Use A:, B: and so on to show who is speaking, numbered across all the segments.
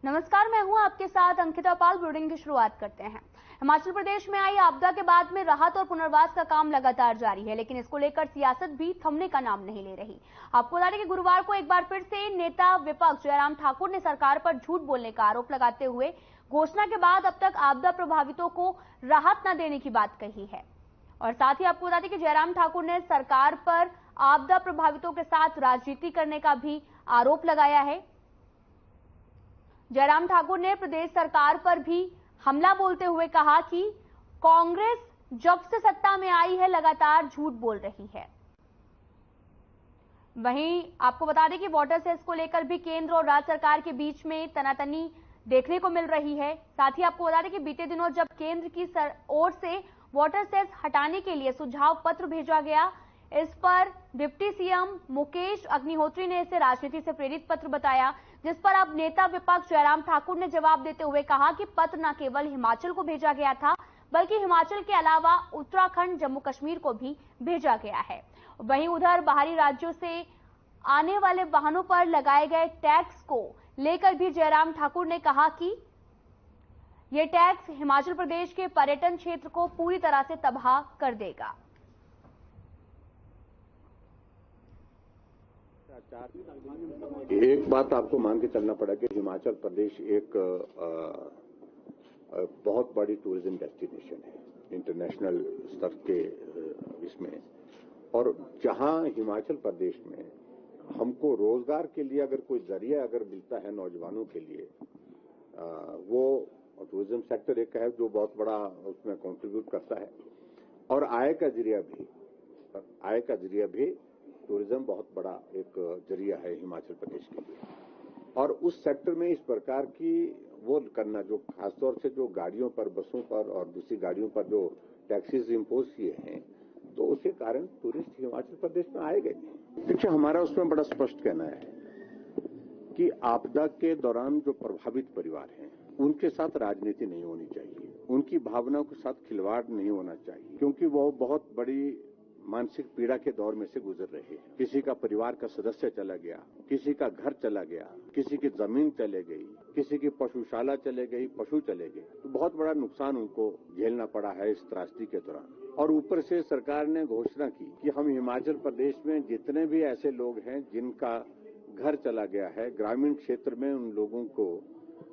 A: नमस्कार, मैं हूं आपके साथ अंकिता पाल। ब्रीडिंग की शुरुआत करते हैं। हिमाचल प्रदेश में आई आपदा के बाद में राहत और पुनर्वास का काम लगातार जारी है, लेकिन इसको लेकर सियासत भी थमने का नाम नहीं ले रही। आपको बता दें कि गुरुवार को एक बार फिर से नेता विपक्ष जयराम ठाकुर ने सरकार पर झूठ बोलने का आरोप लगाते हुए घोषणा के बाद अब तक आपदा प्रभावितों को राहत न देने की बात कही है। और साथ ही आपको बता दें कि जयराम ठाकुर ने सरकार पर आपदा प्रभावितों के साथ राजनीति करने का भी आरोप लगाया है। जयराम ठाकुर ने प्रदेश सरकार पर भी हमला बोलते हुए कहा कि कांग्रेस जब से सत्ता में आई है लगातार झूठ बोल रही है। वहीं आपको बता दें कि वाटर सेस को लेकर भी केंद्र और राज्य सरकार के बीच में तनातनी देखने को मिल रही है। साथ ही आपको बता दें कि बीते दिनों जब केंद्र की ओर से वाटर सेस हटाने के लिए सुझाव पत्र भेजा गया, इस पर डिप्टी सीएम मुकेश अग्निहोत्री ने इसे राजनीति से प्रेरित पत्र बताया, जिस पर अब नेता विपक्ष जयराम ठाकुर ने जवाब देते हुए कहा कि पत्र न केवल हिमाचल को भेजा गया था, बल्कि हिमाचल के अलावा उत्तराखंड, जम्मू कश्मीर को भी भेजा गया है। वहीं उधर बाहरी राज्यों से आने वाले वाहनों पर लगाए गए टैक्स को लेकर भी जयराम ठाकुर ने कहा कि यह टैक्स हिमाचल प्रदेश के पर्यटन क्षेत्र को पूरी तरह से तबाह कर देगा।
B: एक बात आपको मान के चलना पड़ा कि हिमाचल प्रदेश एक बहुत बड़ी टूरिज्म डेस्टिनेशन है इंटरनेशनल स्तर के इसमें, और जहां हिमाचल प्रदेश में हमको रोजगार के लिए अगर कोई जरिया अगर मिलता है नौजवानों के लिए, वो टूरिज्म सेक्टर एक है जो बहुत बड़ा उसमें कंट्रीब्यूट करता है, और आय का जरिया भी टूरिज्म बहुत बड़ा एक जरिया है हिमाचल प्रदेश के लिए। और उस सेक्टर में इस प्रकार की वो करना, जो खासतौर से जो गाड़ियों पर, बसों पर और दूसरी गाड़ियों पर जो टैक्सेस इम्पोज किए हैं, तो उसके कारण टूरिस्ट हिमाचल प्रदेश में आएंगे। देखिए, हमारा उसमें बड़ा स्पष्ट कहना है कि आपदा के दौरान जो प्रभावित परिवार हैं उनके साथ राजनीति नहीं होनी चाहिए, उनकी भावनाओं के साथ खिलवाड़ नहीं होना चाहिए, क्योंकि वो बहुत बड़ी मानसिक पीड़ा के दौर में से गुजर रहे हैं। किसी का परिवार का सदस्य चला गया, किसी का घर चला गया, किसी की जमीन चले गई, किसी की पशुशाला चले गई, पशु चले गए, तो बहुत बड़ा नुकसान उनको झेलना पड़ा है इस त्रासदी के दौरान। और ऊपर से सरकार ने घोषणा की कि हम हिमाचल प्रदेश में जितने भी ऐसे लोग हैं जिनका घर चला गया है, ग्रामीण क्षेत्र में उन लोगों को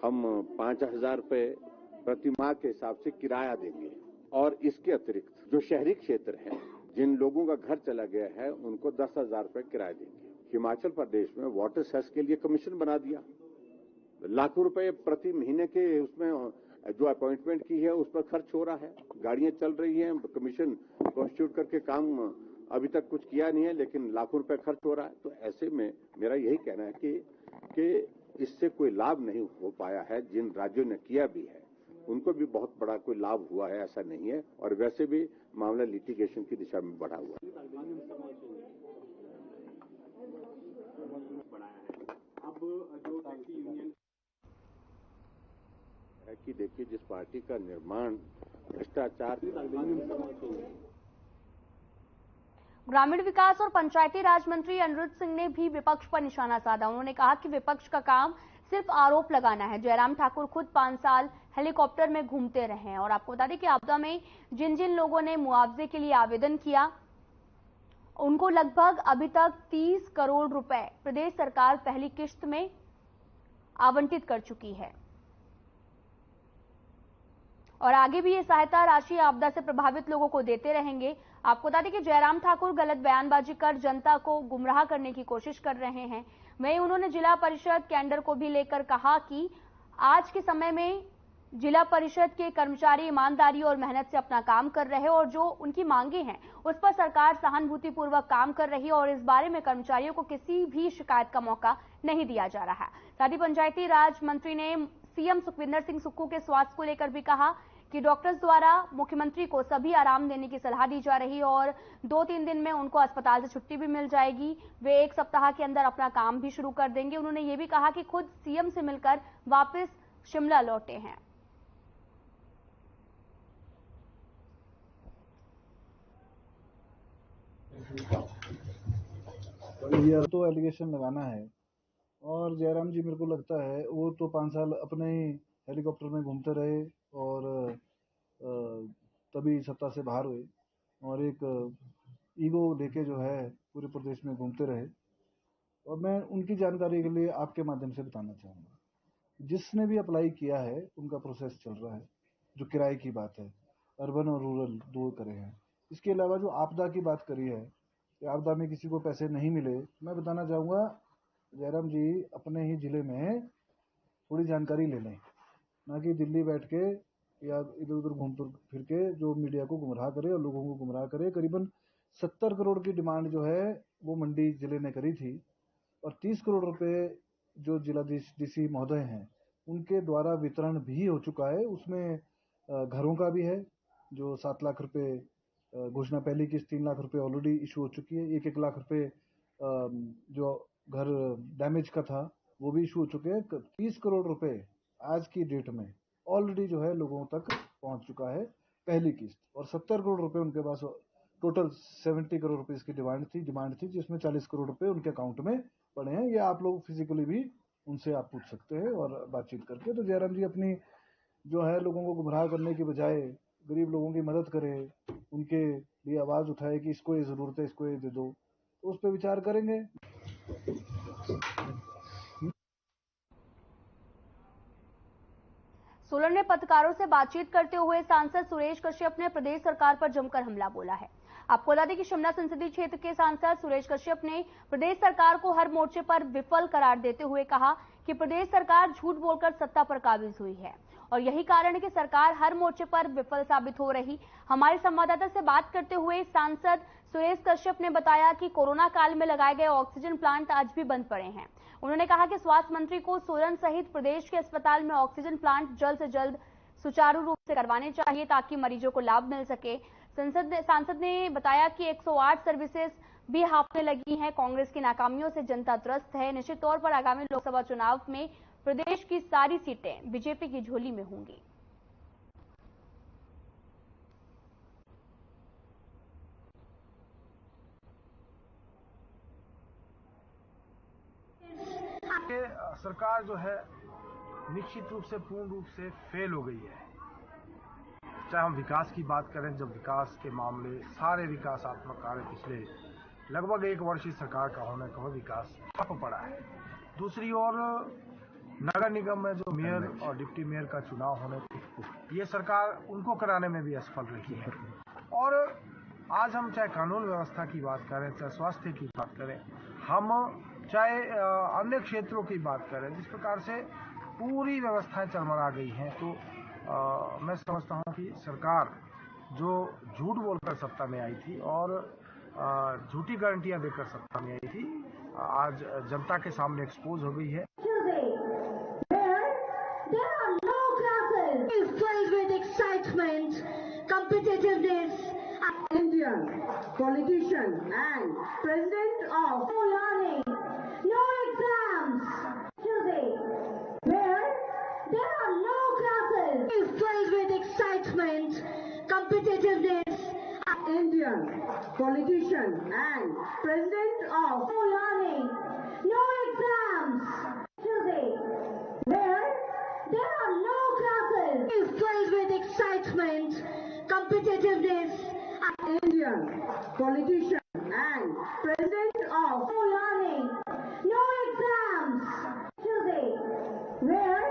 B: हम 5,000 रुपए प्रति माह के हिसाब से किराया देंगे, और इसके अतिरिक्त जो शहरी क्षेत्र है जिन लोगों का घर चला गया है उनको 10,000 रुपए किराया देंगे। हिमाचल प्रदेश में वाटर सेस के लिए कमीशन बना दिया, लाखों रुपए प्रति महीने के उसमें जो अपॉइंटमेंट की है उस पर खर्च हो रहा है, गाड़ियां चल रही हैं, कमीशन कॉन्स्टिट्यूट करके काम अभी तक कुछ किया नहीं है, लेकिन लाखों रुपए खर्च हो रहा है। तो ऐसे में मेरा यही कहना है कि इससे कोई लाभ नहीं हो पाया है। जिन राज्यों ने किया भी है उनको भी बहुत बड़ा कोई लाभ हुआ है ऐसा नहीं है, और वैसे भी मामला लिटिगेशन की दिशा में बढ़ा हुआ है। अब जो टैक्सी यूनियन है कि देखिए, जिस पार्टी का निर्माण भ्रष्टाचार,
A: ग्रामीण विकास और पंचायती राज मंत्री अनिरुद्ध सिंह ने भी विपक्ष पर निशाना साधा। उन्होंने कहा कि विपक्ष का काम सिर्फ आरोप लगाना है। जयराम ठाकुर खुद 5 साल हेलीकॉप्टर में घूमते रहे हैं। और आपको बता दें कि आपदा में जिन जिन लोगों ने मुआवजे के लिए आवेदन किया उनको लगभग अभी तक 30 करोड़ रुपए प्रदेश सरकार पहली किश्त में आवंटित कर चुकी है, और आगे भी ये सहायता राशि आपदा से प्रभावित लोगों को देते रहेंगे। आपको बता दें कि जयराम ठाकुर गलत बयानबाजी कर जनता को गुमराह करने की कोशिश कर रहे हैं। वहीं उन्होंने जिला परिषद कैडर को भी लेकर कहा कि आज के समय में जिला परिषद के कर्मचारी ईमानदारी और मेहनत से अपना काम कर रहे हैं, और जो उनकी मांगे हैं उस पर सरकार सहानुभूतिपूर्वक काम कर रही है, और इस बारे में कर्मचारियों को किसी भी शिकायत का मौका नहीं दिया जा रहा है। साथ ही पंचायती राज मंत्री ने सीएम सुखविंदर सिंह सुक्खू के स्वास्थ्य को लेकर भी कहा कि डॉक्टर्स द्वारा मुख्यमंत्री को सभी आराम देने की सलाह दी जा रही है, और 2-3 दिन में उनको अस्पताल से छुट्टी भी मिल जाएगी। वे 1 सप्ताह के अंदर अपना काम भी शुरू कर देंगे। उन्होंने ये भी कहा कि खुद सीएम से मिलकर वापस शिमला लौटे हैं।
C: ये तो एलिगेशन लगाना है और जयराम जी मेरे को लगता है वो तो 5 साल अपने ही हेलीकॉप्टर में घूमते रहे और तभी सत्ता से बाहर हुए और एक ईगो लेके जो है पूरे प्रदेश में घूमते रहे। और मैं उनकी जानकारी के लिए आपके माध्यम से बताना चाहूँगा, जिसने भी अप्लाई किया है उनका प्रोसेस चल रहा है। जो किराए की बात है, अर्बन और रूरल दो करे हैं। इसके अलावा जो आपदा की बात करी है कि आपदा में किसी को पैसे नहीं मिले, मैं बताना चाहूँगा जयराम जी अपने ही जिले में थोड़ी जानकारी ले लें, ना कि दिल्ली बैठ के या इधर उधर घूम फिर के जो मीडिया को गुमराह करे और लोगों को गुमराह करे। करीबन 70 करोड़ की डिमांड जो है वो मंडी जिले ने करी थी और 30 करोड़ रुपए जो जिलाधीश डीसी महोदय हैं उनके द्वारा वितरण भी हो चुका है। उसमें घरों का भी है, जो 7 लाख रुपए घोषणा पहली किस्त 3 लाख रुपए ऑलरेडी इशू हो चुकी है। 1-1 लाख रुपए जो घर डैमेज का था वो भी इशू हो चुके हैं। 30 करोड़ रुपए आज की डेट में ऑलरेडी जो है लोगों तक पहुंच चुका है पहली किस्त, और 70 करोड़ रुपए उनके पास टोटल 70 करोड़ रुपए की डिमांड थी जिसमें 40 करोड़ रुपए उनके अकाउंट में पड़े हैं। ये आप लोग फिजिकली भी उनसे आप पूछ सकते हैं और बातचीत करके। तो जयराम जी अपनी जो है लोगों को गुमराह करने की बजाय गरीब लोगों की मदद करे, उनके लिए आवाज उठाए कि इसको ये जरूरत है, इसको ये दे दो, तो उस पर विचार करेंगे।
A: सोलन में पत्रकारों से बातचीत करते हुए सांसद सुरेश कश्यप ने प्रदेश सरकार पर जमकर हमला बोला है। आपको बता दें कि शिमला संसदीय क्षेत्र के सांसद सुरेश कश्यप ने प्रदेश सरकार को हर मोर्चे पर विफल करार देते हुए कहा कि प्रदेश सरकार झूठ बोलकर सत्ता पर काबिज हुई है और यही कारण है कि सरकार हर मोर्चे पर विफल साबित हो रही। हमारे संवाददाता से बात करते हुए सांसद सुरेश कश्यप ने बताया कि कोरोना काल में लगाए गए ऑक्सीजन प्लांट आज भी बंद पड़े हैं। उन्होंने कहा कि स्वास्थ्य मंत्री को सोलन सहित प्रदेश के अस्पताल में ऑक्सीजन प्लांट जल्द से जल्द सुचारू रूप से करवाने चाहिए ताकि मरीजों को लाभ मिल सके। सांसद ने बताया कि 108 सर्विसेज भी हाफने लगी हैं। कांग्रेस की नाकामियों से जनता त्रस्त है। निश्चित तौर पर आगामी लोकसभा चुनाव में प्रदेश की सारी सीटें बीजेपी की झोली में होंगी।
D: सरकार जो है निश्चित रूप से पूर्ण रूप से फेल हो गई है। चाहे हम विकास की बात करें, जब विकास के मामले सारे विकासात्मक कार्य पिछले लगभग 1 वर्ष की सरकार का होने का विकास ठप पड़ा है। दूसरी ओर नगर निगम में जो मेयर और डिप्टी मेयर का चुनाव होने थे, ये सरकार उनको कराने में भी असफल रही है। और आज हम चाहे कानून व्यवस्था की बात करें, चाहे स्वास्थ्य की बात करें, हम चाहे अन्य क्षेत्रों की बात करें, जिस प्रकार से पूरी व्यवस्थाएं चरमरा गई हैं, तो मैं समझता हूं कि सरकार जो झूठ बोलकर सत्ता में आई थी और झूठी गारंटियां देकर सत्ता में आई थी, आज जनता के सामने एक्सपोज हो गई है।
E: Indian politician and president of no learning, no exams. Today, where there are no classes, is filled with excitement, competitiveness. Indian politician and president of no learning, no exams. Today, where there are no classes, is filled with excitement, competitiveness. Indian politician and president of no learning, no exams. Today, where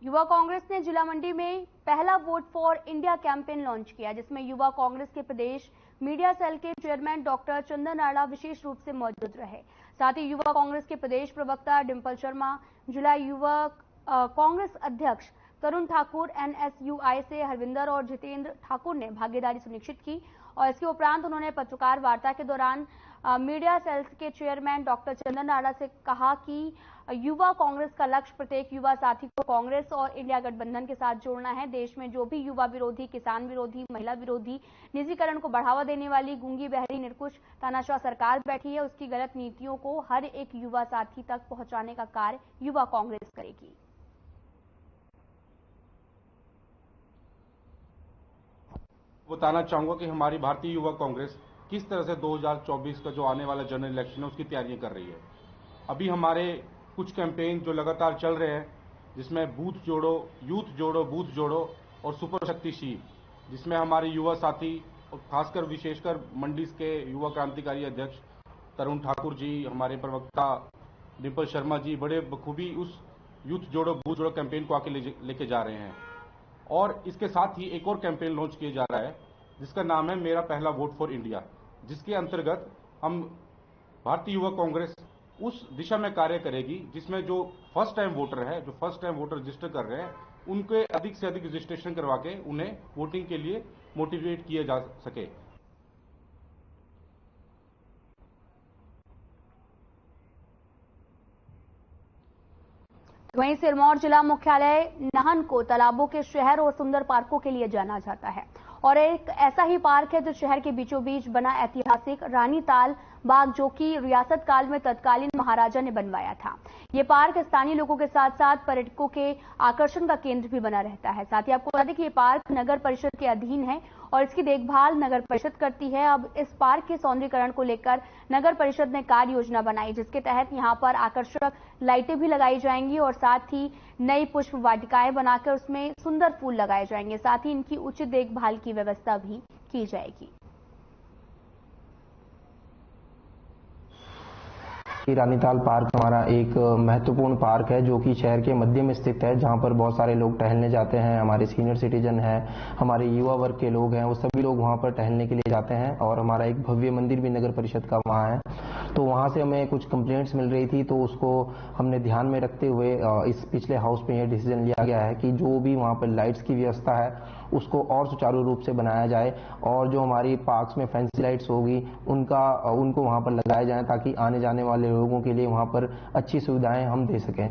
A: युवा कांग्रेस ने जिला मंडी में पहला vote for India campaign launch किया, जिसमें युवा कांग्रेस के प्रदेश media cell के चेयरमैन डॉक्टर चंदन आड़ा विशेष रूप से मौजूद रहे। साथ ही युवा कांग्रेस के प्रदेश प्रवक्ता डिंपल शर्मा, जिला युवा कांग्रेस अध्यक्ष तरुण ठाकुर, NSUI से हरविंदर और जितेंद्र ठाकुर ने भागीदारी सुनिश्चित की। और इसके उपरांत उन्होंने पत्रकार वार्ता के दौरान मीडिया सेल्स के चेयरमैन डॉक्टर चंदन आड़ा से कहा कि युवा कांग्रेस का लक्ष्य प्रत्येक युवा साथी को कांग्रेस और इंडिया गठबंधन के साथ जोड़ना है। देश में जो भी युवा विरोधी, किसान विरोधी, महिला विरोधी, निजीकरण को बढ़ावा देने वाली गूंगी बहरी निरकुश तानाशाह सरकार बैठी है, उसकी गलत नीतियों को हर एक युवा साथी तक पहुंचाने का कार्य युवा कांग्रेस करेगी।
F: बताना चाहूंगा कि हमारी भारतीय युवा कांग्रेस किस तरह से 2024 का जो आने वाला जनरल इलेक्शन है उसकी तैयारियां कर रही है। अभी हमारे कुछ कैंपेन जो लगातार चल रहे हैं, जिसमें बूथ जोड़ो, यूथ जोड़ो, बूथ जोड़ो और सुपर शक्ति शील, जिसमें हमारे युवा साथी और खासकर विशेषकर मंडी के युवा क्रांतिकारी अध्यक्ष तरुण ठाकुर जी, हमारे प्रवक्ता डिम्पल शर्मा जी बड़े बखूबी उस यूथ जोड़ो बूथ जोड़ो कैंपेन को आके लेके जा रहे हैं। और इसके साथ ही एक और कैंपेन लॉन्च किया जा रहा है जिसका नाम है मेरा पहला वोट फॉर इंडिया, जिसके अंतर्गत हम भारतीय युवा कांग्रेस उस दिशा में कार्य करेगी जिसमें जो फर्स्ट टाइम वोटर है, जो फर्स्ट टाइम वोटर रजिस्टर कर रहे हैं, उनके अधिक से अधिक रजिस्ट्रेशन करवा के उन्हें वोटिंग के लिए मोटिवेट किया जा सके।
A: वहीं सिरमौर जिला मुख्यालय नाहन को तालाबों के शहर और सुंदर पार्कों के लिए जाना जाता है और एक ऐसा ही पार्क है जो शहर के बीचों बीच बना ऐतिहासिक रानी ताल बाग, जो कि रियासत काल में तत्कालीन महाराजा ने बनवाया था। ये पार्क स्थानीय लोगों के साथ साथ पर्यटकों के आकर्षण का केंद्र भी बना रहता है। साथ ही आपको बता दें कि ये पार्क नगर परिषद के अधीन है और इसकी देखभाल नगर परिषद करती है। अब इस पार्क के सौंदर्यीकरण को लेकर नगर परिषद ने कार्य योजना बनाई, जिसके तहत यहाँ पर आकर्षक लाइटें भी लगाई जाएंगी और साथ ही नई पुष्प वाटिकाएं बनाकर उसमें सुंदर फूल लगाए जाएंगे। साथ ही इनकी उचित देखभाल की व्यवस्था भी की जाएगी।
G: रानीताल पार्क हमारा एक महत्वपूर्ण पार्क है जो कि शहर के मध्य में स्थित है, जहां पर बहुत सारे लोग टहलने जाते हैं। हमारे सीनियर सिटीजन हैं, हमारे युवा वर्ग के लोग हैं, वो सभी लोग वहां पर टहलने के लिए जाते हैं। और हमारा एक भव्य मंदिर भी नगर परिषद का वहां है। तो वहां से हमें कुछ कंप्लेंट्स मिल रही थी, तो उसको हमने ध्यान में रखते हुए इस पिछले हाउस में यह डिसीजन लिया गया है कि जो भी वहां पर लाइट्स की व्यवस्था है उसको और सुचारू रूप से बनाया जाए और जो हमारी पार्क्स में फैंसी लाइट्स होगी उनको वहां पर लगाया जाए, ताकि आने जाने वाले लोगों के लिए वहां पर अच्छी सुविधाएं हम दे सकें।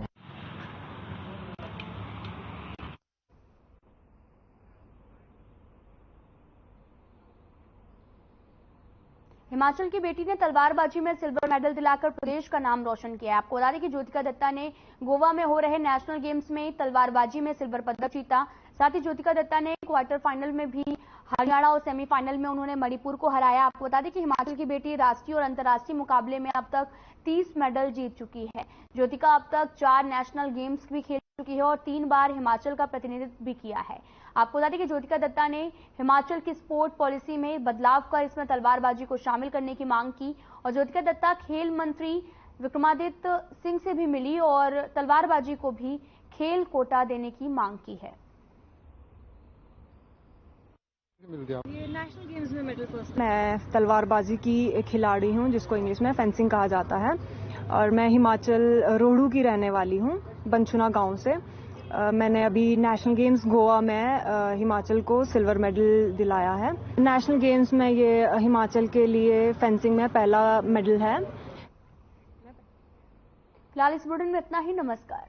A: हिमाचल की बेटी ने तलवारबाजी में सिल्वर मेडल दिलाकर प्रदेश का नाम रोशन किया। आपको बता दें कि ज्योतिका दत्ता ने गोवा में हो रहे नेशनल गेम्स में तलवारबाजी में सिल्वर पदक जीता। साथ ही ज्योतिका दत्ता ने क्वार्टर फाइनल में भी हरियाणा और सेमीफाइनल में उन्होंने मणिपुर को हराया। आपको बता दें कि हिमाचल की बेटी राष्ट्रीय और अंतर्राष्ट्रीय मुकाबले में अब तक 30 मेडल जीत चुकी है। ज्योतिका अब तक 4 नेशनल गेम्स भी खेल चुकी है और 3 बार हिमाचल का प्रतिनिधित्व भी किया है। आपको बता दें कि ज्योतिका दत्ता ने हिमाचल की स्पोर्ट पॉलिसी में बदलाव कर इसमें तलवारबाजी को शामिल करने की मांग की और ज्योतिका दत्ता खेल मंत्री विक्रमादित्य सिंह से भी मिली और तलवारबाजी को भी खेल कोटा देने की मांग की है।
H: ये नेशनल गेम्स में मेडल फर्स्ट। मैं तलवारबाजी की खिलाड़ी हूँ, जिसको इंग्लिश में फेंसिंग कहा जाता है, और मैं हिमाचल रोहड़ू की रहने वाली हूँ, बनछुना गांव से। मैंने अभी नेशनल गेम्स गोवा में हिमाचल को सिल्वर मेडल दिलाया है। नेशनल गेम्स में ये हिमाचल के लिए फेंसिंग में पहला मेडल है।
A: फिलहाल इस बुलेटिन में इतना ही। नमस्कार।